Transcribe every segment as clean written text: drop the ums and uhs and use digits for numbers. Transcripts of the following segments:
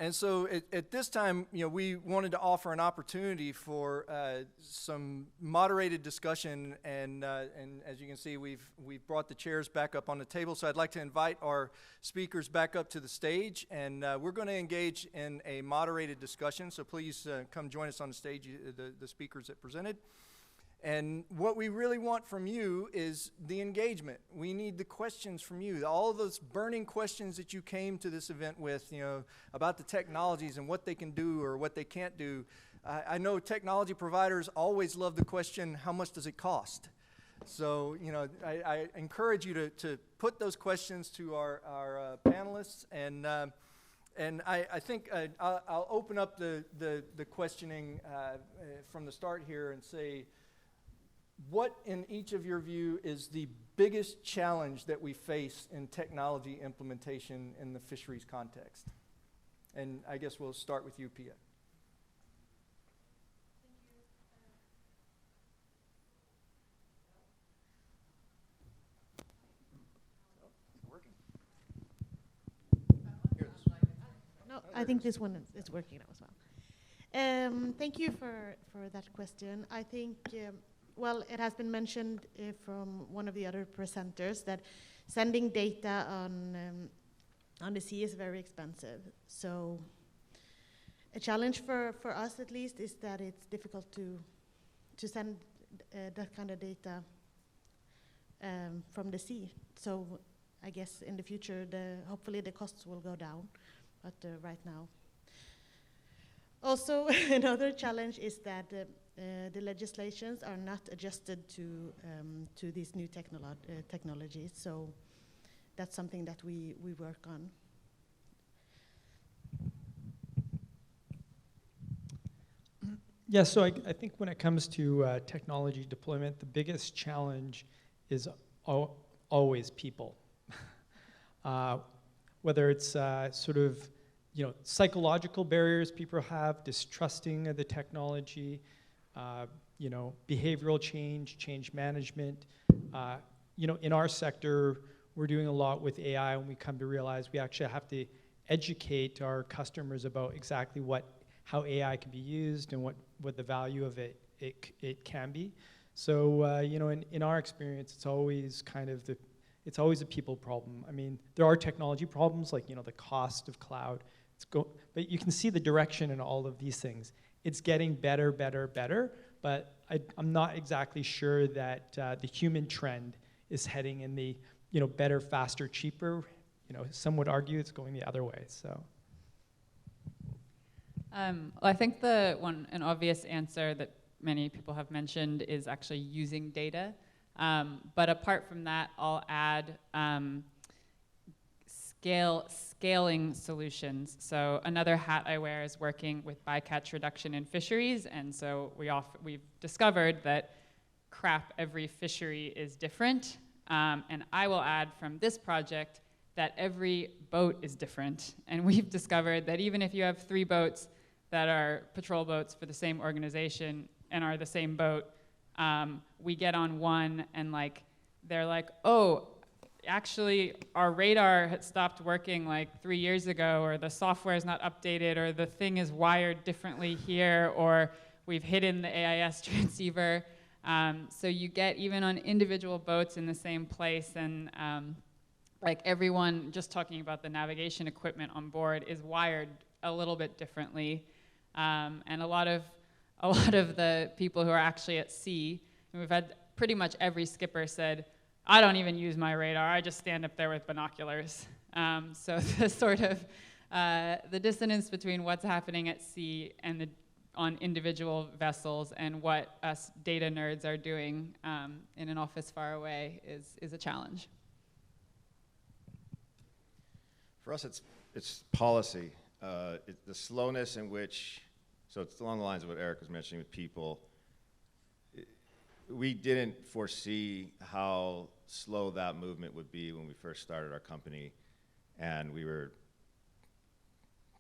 And so at this time, we wanted to offer an opportunity for some moderated discussion, and as you can see, we've brought the chairs back up on the table. So I'd like to invite our speakers back up to the stage, and we're going to engage in a moderated discussion. So please come join us on the stage, the speakers that presented. And what we really want from you is the engagement. We need the questions from you. All those burning questions that you came to this event with, about the technologies and what they can do or what they can't do. I know technology providers always love the question, how much does it cost? So, I encourage you to put those questions to our panelists. And I think I'll open up the questioning from the start here and say, what, in each of your view, is the biggest challenge that we face in technology implementation in the fisheries context? And I guess we'll start with you, Pia. No, I think this one is working now as well. Thank you for that question. I think, well, it has been mentioned from one of the other presenters that sending data on the sea is very expensive. So a challenge for us, at least, is that it's difficult to send that kind of data from the sea. So I guess in the future, hopefully the costs will go down, but right now. Also, another challenge is that the legislations are not adjusted to these new technologies. So that's something that we work on. Yeah, so I think when it comes to technology deployment, the biggest challenge is always people. Whether it's sort of psychological barriers people have, distrusting of the technology, behavioral change management. In our sector, we're doing a lot with AI, and we come to realize we actually have to educate our customers about exactly how AI can be used and what the value of it can be. So in our experience, it's always it's always a people problem. I mean, there are technology problems like the cost of cloud. But you can see the direction in all of these things. It's getting better, but I'm not exactly sure that the human trend is heading in the better, faster, cheaper. Some would argue it's going the other way. So. I think an obvious answer that many people have mentioned is actually using data. But apart from that, I'll add scaling solutions. So another hat I wear is working with bycatch reduction in fisheries, and so we've discovered that every fishery is different. And I will add from this project that every boat is different. And we've discovered that even if you have 3 boats that are patrol boats for the same organization and are the same boat, we get on one and they're like, oh, actually our radar had stopped working 3 years ago, or the software is not updated, or the thing is wired differently here, or we've hidden the AIS transceiver. So you get, even on individual boats in the same place, and everyone, just talking about the navigation equipment on board, is wired a little bit differently. And a lot of the people who are actually at sea, and we've had pretty much every skipper said, I don't even use my radar, I just stand up there with binoculars. So the sort of the dissonance between what's happening at sea and on individual vessels and what us data nerds are doing in an office far away is a challenge. For us, it's policy. The slowness in which, so it's along the lines of what Eric was mentioning with people. We didn't foresee how slow that movement would be when we first started our company, and we were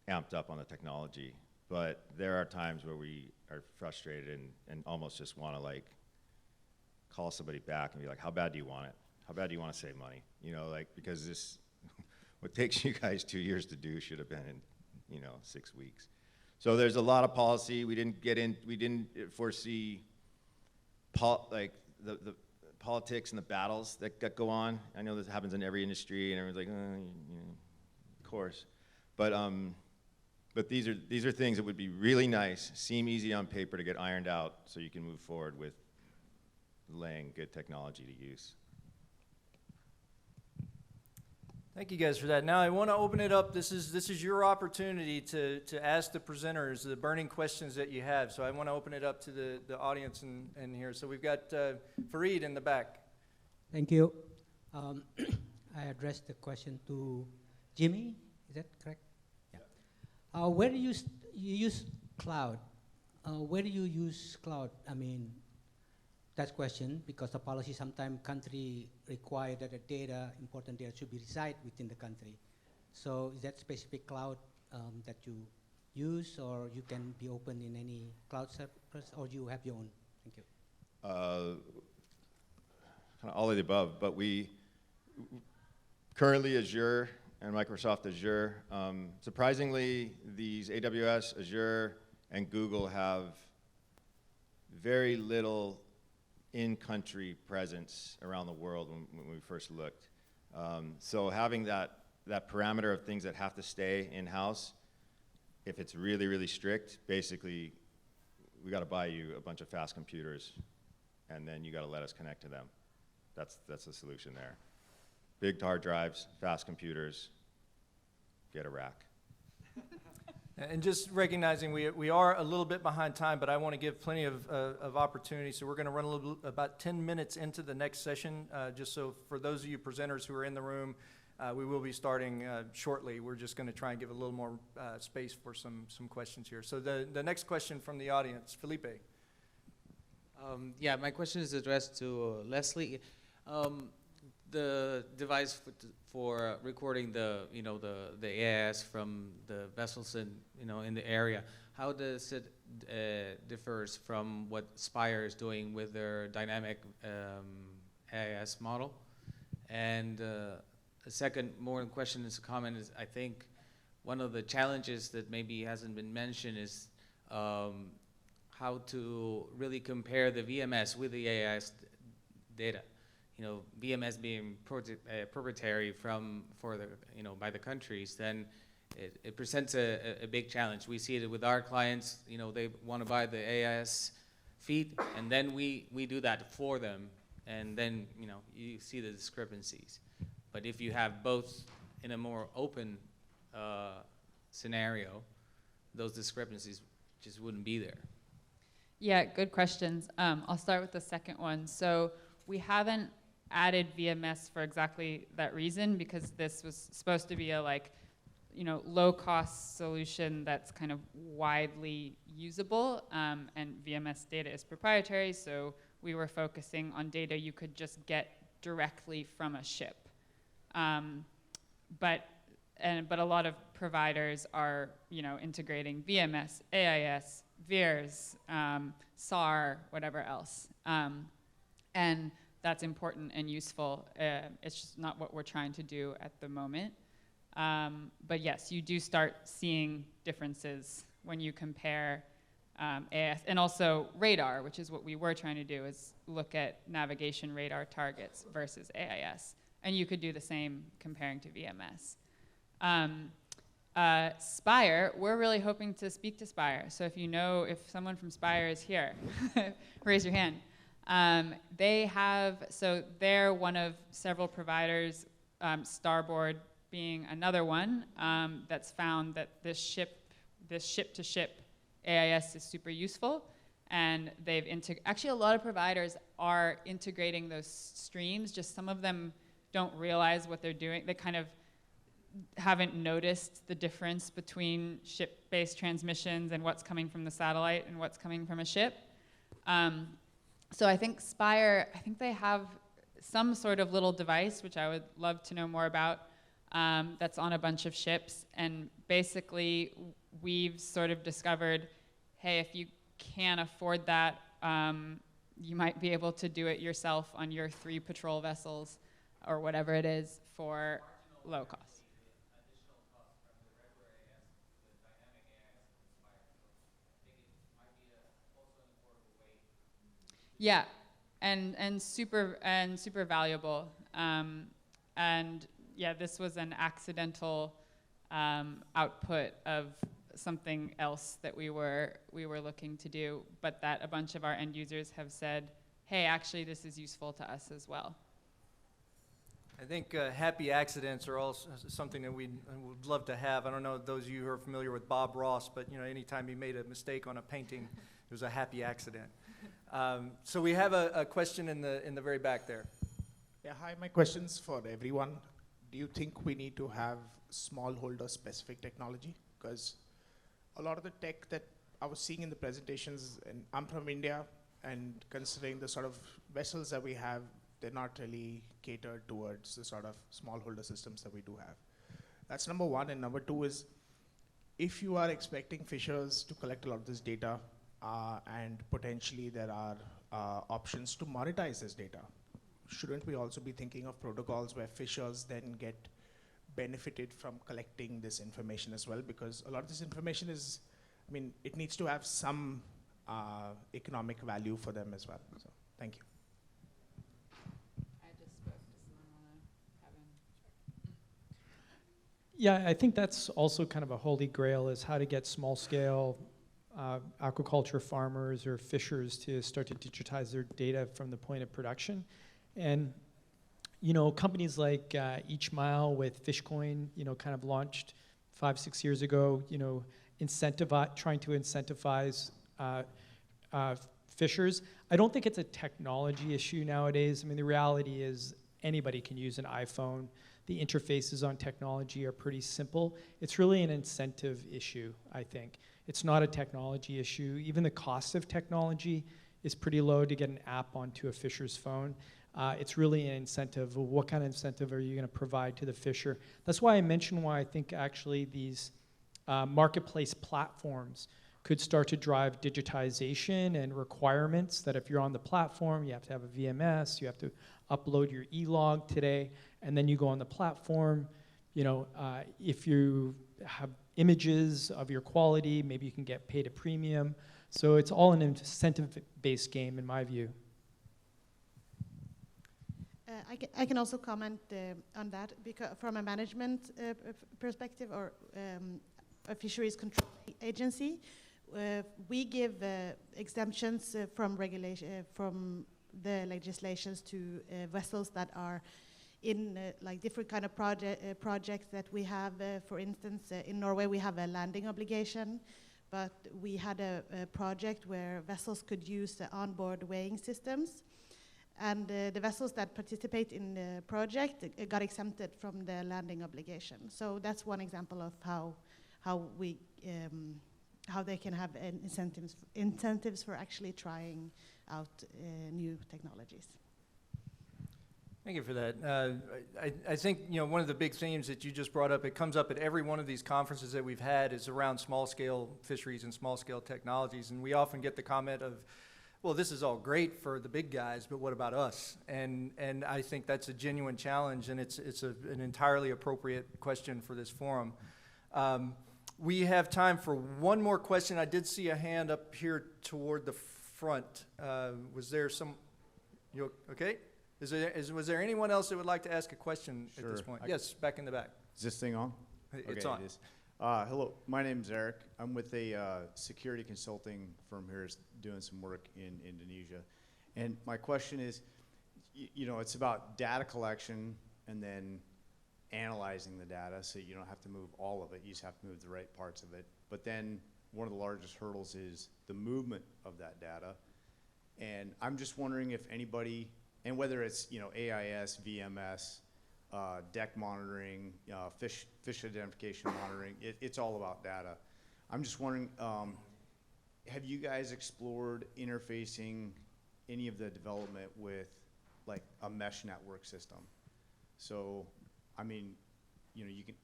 amped up on the technology. But there are times where we are frustrated and almost just want to call somebody back and be like, how bad do you want it? How bad do you want to save money? Because this, what takes you guys 2 years to do should have been in 6 weeks. So there's a lot of policy. We didn't foresee the politics and the battles that go on. I know this happens in every industry, and everyone's like, of course. But these are things that would be really nice, seem easy on paper to get ironed out, so you can move forward with laying good technology to use. Thank you guys for that. Now I want to open it up. This is your opportunity to ask the presenters the burning questions that you have. So I want to open it up to the audience in here. So we've got Fareed in the back. Thank you. I addressed the question to Jimmy. Is that correct? Yeah. Where do you use cloud? Where do you use cloud? I mean, that's question because the policy sometimes country require that the important data should be reside within the country. So is that specific cloud that you use, or you can be open in any cloud service, or you have your own? Thank you. Kind of all of the above, but we currently Azure and Microsoft Azure. Surprisingly, these AWS, Azure, and Google have very little in-country presence around the world when we first looked. So having that parameter of things that have to stay in-house, if it's really, really strict, basically, we got to buy you a bunch of fast computers, and then you got to let us connect to them. That's the solution there. Big hard drives, fast computers, get a rack. And just recognizing we are a little bit behind time, but I want to give plenty of opportunity. So we're going to run about 10 minutes into the next session. Just so for those of you presenters who are in the room, we will be starting shortly. We're just going to try and give a little more space for some questions here. So the next question from the audience, Felipe. Yeah, my question is addressed to Leslie. The device for recording the AIS from the vessels in the area, how does it differs from what Spire is doing with their dynamic AIS model? And a second more question is a comment is, I think one of the challenges that maybe hasn't been mentioned is how to really compare the VMS with the AIS data. VMS being proprietary by the countries, then it presents a big challenge. We see it with our clients. They want to buy the AIS feed, and then we do that for them, and then you see the discrepancies. But if you have both in a more open scenario, those discrepancies just wouldn't be there. Yeah, good questions. I'll start with the second one. So we haven't added VMS for exactly that reason, because this was supposed to be a low-cost solution that's kind of widely usable, and VMS data is proprietary, so we were focusing on data you could just get directly from a ship. But a lot of providers are integrating VMS, AIS, VIRS, SAR, whatever else. And that's important and useful. It's just not what we're trying to do at the moment. But yes, you do start seeing differences when you compare AIS, and also radar, which is what we were trying to do, is look at navigation radar targets versus AIS. And you could do the same comparing to VMS. Spire, we're really hoping to speak to Spire. So if someone from Spire is here, raise your hand. They're one of several providers, Starboard being another one, that's found that this ship-to-ship AIS is super useful, and actually a lot of providers are integrating those streams. Just some of them don't realize what they're doing. They kind of haven't noticed the difference between ship-based transmissions and what's coming from the satellite and what's coming from a ship. So I think Spire, they have some sort of little device, which I would love to know more about, that's on a bunch of ships. And basically, we've sort of discovered, hey, if you can't afford that, you might be able to do it yourself on your 3 patrol vessels or whatever it is for low cost. Yeah, and super valuable. And yeah, this was an accidental output of something else that we were looking to do, but that a bunch of our end users have said, hey, actually this is useful to us as well. I think happy accidents are also something that we would love to have. I don't know those of you who are familiar with Bob Ross, but you know, anytime he made a mistake on a painting, it was a happy accident. So we have a question in the very back there. Yeah, hi, my question's for everyone. Do you think we need to have smallholder specific technology? Because a lot of the tech that I was seeing in the presentations, and I'm from India, and considering the sort of vessels that we have, they're not really catered towards the sort of smallholder systems that we do have. That's number one. And number two is, if you are expecting fishers to collect a lot of this data, and potentially there are options to monetize this data, shouldn't we also be thinking of protocols where fishers then get benefited from collecting this information as well? Because a lot of this information is, I mean, it needs to have some economic value for them as well. So, thank you. I just spoke. Does someone want to have him? Yeah, I think that's also kind of a holy grail, is how to get small scale aquaculture farmers or fishers to start to digitize their data from the point of production. And you know, companies like Each Mile with Fishcoin, you know, kind of launched 5-6 years ago, you know, trying to incentivize fishers. I don't think it's a technology issue nowadays. I mean, the reality is anybody can use an iPhone. The interfaces on technology are pretty simple. It's really an incentive issue, I think. It's not a technology issue. Even the cost of technology is pretty low to get an app onto a fisher's phone. It's really an incentive. What kind of incentive are you going to provide to the fisher? That's why I mentioned why I think actually these marketplace platforms could start to drive digitization and requirements that if you're on the platform, you have to have a VMS, you have to upload your e-log today, and then you go on the platform. You know, if you have images of your quality, maybe you can get paid a premium. So it's all an incentive-based game in my view. I can also comment on that, because from a management perspective, or a fisheries control agency, we give exemptions from regulation from the legislations to vessels that are in like different kind of projects that we have. For instance, in Norway we have a landing obligation, but we had a project where vessels could use the onboard weighing systems. And the vessels that participate in the project got exempted from the landing obligation. So that's one example of how they can have incentives for actually trying out new technologies. Thank you for that. I think, you know, one of the big themes that you just brought up, it comes up at every one of these conferences that we've had, is around small-scale fisheries and small-scale technologies. And we often get the comment of, well, this is all great for the big guys, but what about us? And I think that's a genuine challenge, and it's an entirely appropriate question for this forum. We have time for one more question. I did see a hand up here toward the front. Was there some? You okay? Was there anyone else that would like to ask a question at this point? Yes, back in the back. Is this thing on? It's okay, on. It is. Hello, my name's Eric. I'm with a security consulting firm here doing some work in Indonesia. And my question is, you know, it's about data collection and then analyzing the data, so you don't have to move all of it, you just have to move the right parts of it. But then one of the largest hurdles is the movement of that data. And I'm just wondering if anybody, and whether it's, you know, AIS, VMS, deck monitoring, fish identification monitoring, it's all about data. I'm just wondering, have you guys explored interfacing any of the development with like a mesh network system? So, I mean, you know, you can,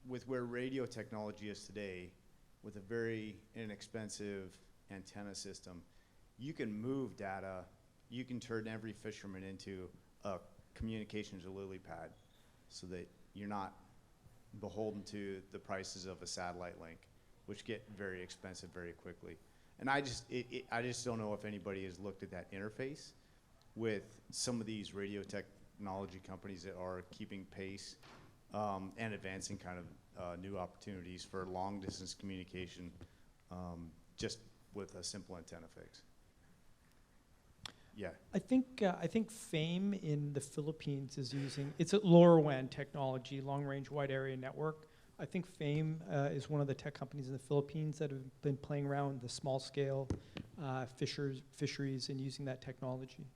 with where radio technology is today, with a very inexpensive antenna system, you can move data, you can turn every fisherman into a communications or lily pad, so that you're not beholden to the prices of a satellite link, which get very expensive very quickly. And I just don't know if anybody has looked at that interface with some of these radio technology companies that are keeping pace and advancing kind of new opportunities for long distance communication just with a simple antenna fix. Yeah. I think FAME in the Philippines is it's a LoRaWAN technology, long range wide area network. I think FAME is one of the tech companies in the Philippines that have been playing around with the small scale fisheries and using that technology.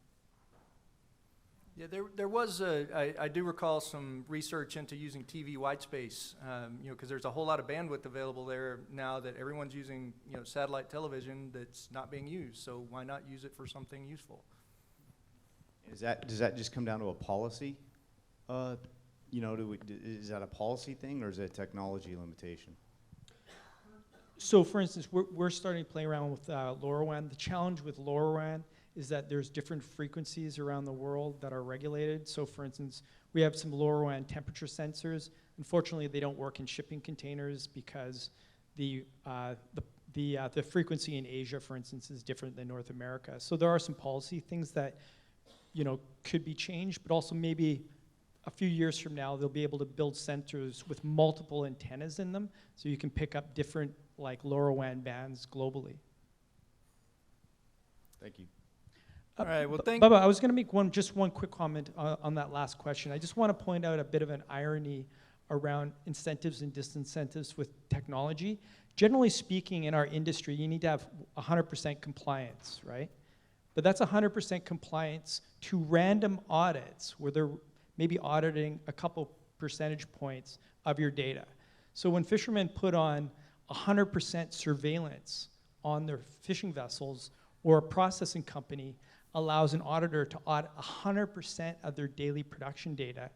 Yeah, there was I do recall some research into using TV white space, because there's a whole lot of bandwidth available there now that everyone's using, satellite television that's not being used. So why not use it for something useful? Does that just come down to a policy? Is that a policy thing or is it a technology limitation? So for instance, we're starting to play around with LoRaWAN. The challenge with LoRaWAN is that there's different frequencies around the world that are regulated. So for instance, we have some LoRaWAN temperature sensors. Unfortunately, they don't work in shipping containers because the frequency in Asia, for instance, is different than North America. So there are some policy things that, could be changed, but also maybe a few years from now, they'll be able to build sensors with multiple antennas in them, so you can pick up different LoRaWAN bands globally. Thank you. All right, well, Bubba, I was going to make just one quick comment on that last question. I just want to point out a bit of an irony around incentives and disincentives with technology. Generally speaking, in our industry, you need to have 100% compliance, right? But that's 100% compliance to random audits where they're maybe auditing a couple percentage points of your data. So when fishermen put on 100% surveillance on their fishing vessels, or a processing company allows an auditor to audit 100% of their daily production data,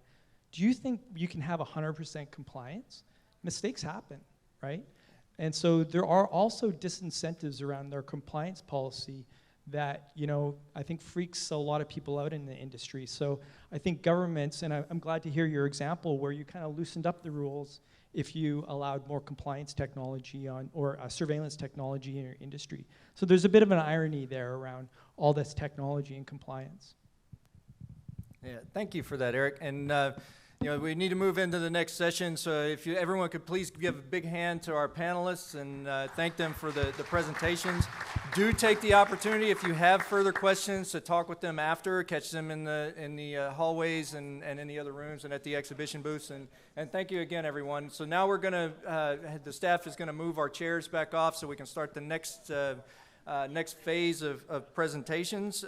do you think you can have 100% compliance? Mistakes happen, right? And so there are also disincentives around their compliance policy that, I think freaks a lot of people out in the industry. So I think governments, and I'm glad to hear your example where you kind of loosened up the rules if you allowed more compliance technology or surveillance technology in your industry. So there's a bit of an irony there around all this technology and compliance. Yeah, thank you for that, Eric. And we need to move into the next session. So if everyone could please give a big hand to our panelists and thank them for the presentations. Do take the opportunity, if you have further questions, to talk with them after. Catch them in the hallways and in the other rooms and at the exhibition booths. And thank you again, everyone. So now we're going to, the staff is going to move our chairs back off so we can start the next phase of presentations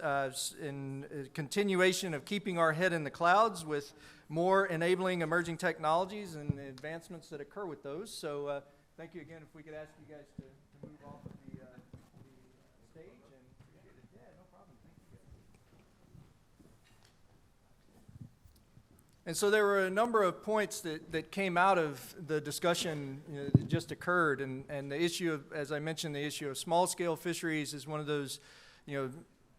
in continuation of keeping our head in the clouds with more enabling emerging technologies and the advancements that occur with those. So thank you again. If we could ask you guys to move off of the stage. Yeah, no problem. Thank you guys. And so there were a number of points that came out of the discussion that just occurred. And the issue of, as I mentioned, the issue of small-scale fisheries is one of those,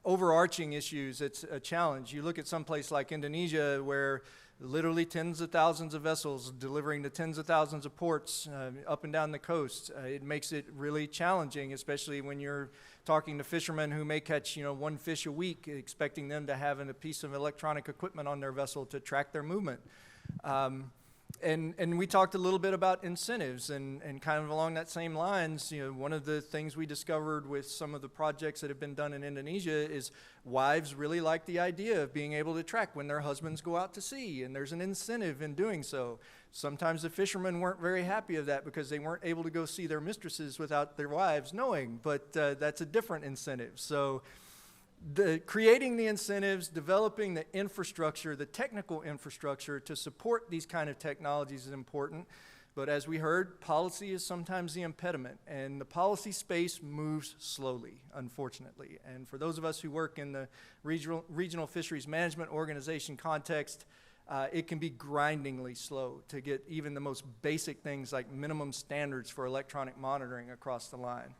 overarching issues. It's a challenge. You look at some place like Indonesia where literally tens of thousands of vessels delivering to tens of thousands of ports up and down the coast. It makes it really challenging, especially when you're talking to fishermen who may catch, one fish a week, expecting them to have a piece of electronic equipment on their vessel to track their movement. And we talked a little bit about incentives and kind of along that same lines, one of the things we discovered with some of the projects that have been done in Indonesia is wives really like the idea of being able to track when their husbands go out to sea, and there's an incentive in doing so. Sometimes the fishermen weren't very happy of that because they weren't able to go see their mistresses without their wives knowing, but that's a different incentive. So creating the incentives, developing the infrastructure, the technical infrastructure to support these kind of technologies is important. But as we heard, policy is sometimes the impediment, and the policy space moves slowly, unfortunately. And for those of us who work in the regional fisheries management organization context, it can be grindingly slow to get even the most basic things like minimum standards for electronic monitoring across the line.